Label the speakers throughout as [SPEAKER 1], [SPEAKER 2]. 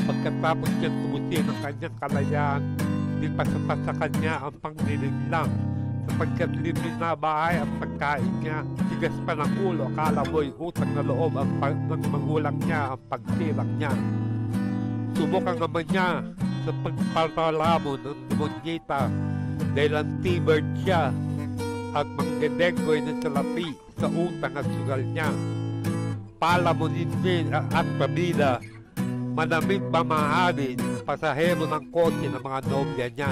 [SPEAKER 1] Pagkatapos niyang tubusin ang kanyang kalayaan, di pa sapat sa kanya ang pangdinig lang, sapagkat libre na bahay ang pagkain niya. Tigas pa ng ulo, akala mo'y utang na loob ng magulang niya ang pagsilang niya. Subukan naman niya sa pagpapalamon ng demonyeta dahil ang T-bird siya at mangdedenggoy ng salapi sa utang at sugal niya. Palamunin din at pabida, manamit pamahalin, pasahero ng kotse ng mga nobya niya.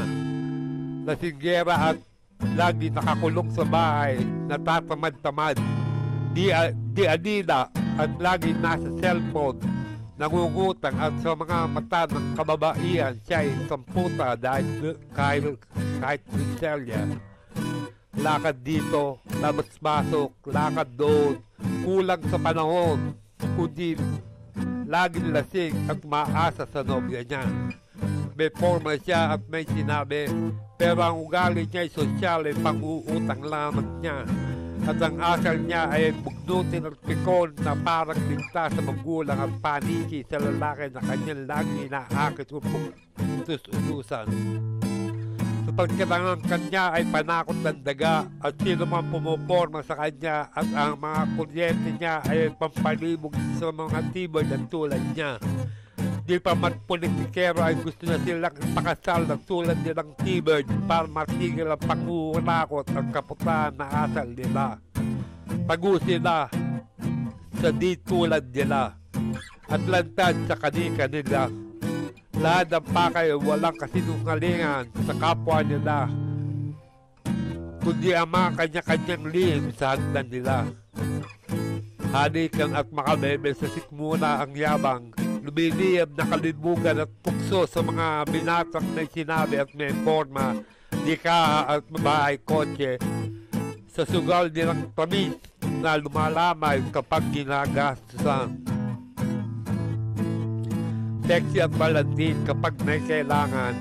[SPEAKER 1] Lasinggera at lagi nakakulong sa bahay, natatamad-tamad, di anila at lagi nasa cellphone, nangungutang at sa mga mata ng kababaihan siya ay samputa dahil kahit Rizalya. Lakad dito, labas-basok, lakad doon, kulang sa panahon, kundi laging lasing at maasa sa nobya niya. May forma siya at may sinabi, pero ang ugali niya ay sosyal ay pang-uutang lamang niya. At ang asal niya ay bugnutin at pikon na parang linta sa magulang at paniki sa lalaki na kanyang lagi naakit upang utus-utusan. Sapagkat ang kanya ay panakot ng daga at sino man pumuporma sa kanya at ang mga kuryente niya ay pampalibog sa mga tibod at tulad niya. Di pa matpolitikero ay gusto na silang ipakasal na tulad nilang T-bird para matigil ang pangurakot at kaputaan na asal nila. Tago sila sa di tulad nila at lantad sa kanika nila. Lahat ng pakay walang kasinungalingan sa kapwa nila, kundi ang mga kanya-kanyang lihim sa hagdan nila. Halikan at makabebe sa sikmura ang yabang, lumiliyab na kalibugan at pukso sa mga binatang na sinabi at may forma, dikaha at bahay kotse, sa sugal nilang tamis na lumalamay kapag ginagastusan. Sexy at balandin kapag may kailangan,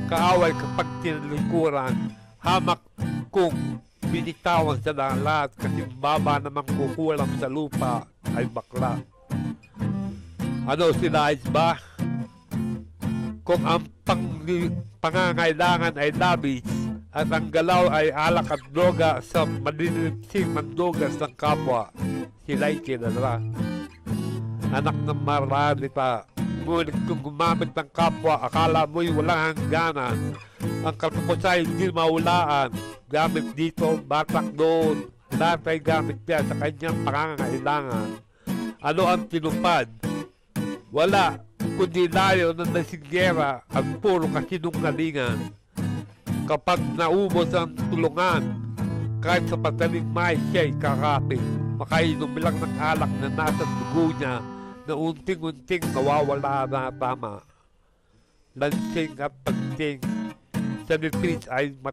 [SPEAKER 1] kaaway kapag tinalikuran, hamak kung binitawan sa lahat kasi baba namang kukulam sa lupa ay bakla. Ano sila ba? Kung ang pangangailangan ay labis at ang galaw ay alak at droga sa maliliksing mandugas ng kapwa, sila'y kilala. Anak ng maralita, ngunit kung gumamit ng kapwa, akala mo'y walang hangganan. Ang katapusan ay hindi maulaan. Gamit dito, batak doon. Lahat ay gamit niya sa kanyang pangangailangan. Ano ang tinupad? Wala, kundi layo ng nasinggera at puro kasinungalingan. Kapag naubos ang tulungan, kahit sa padaling may siya'y kakapit. Makainom lang ng alak na nasa dugo niya na unting-unting nawawala na tama. Lansing at pagting sa retreat ay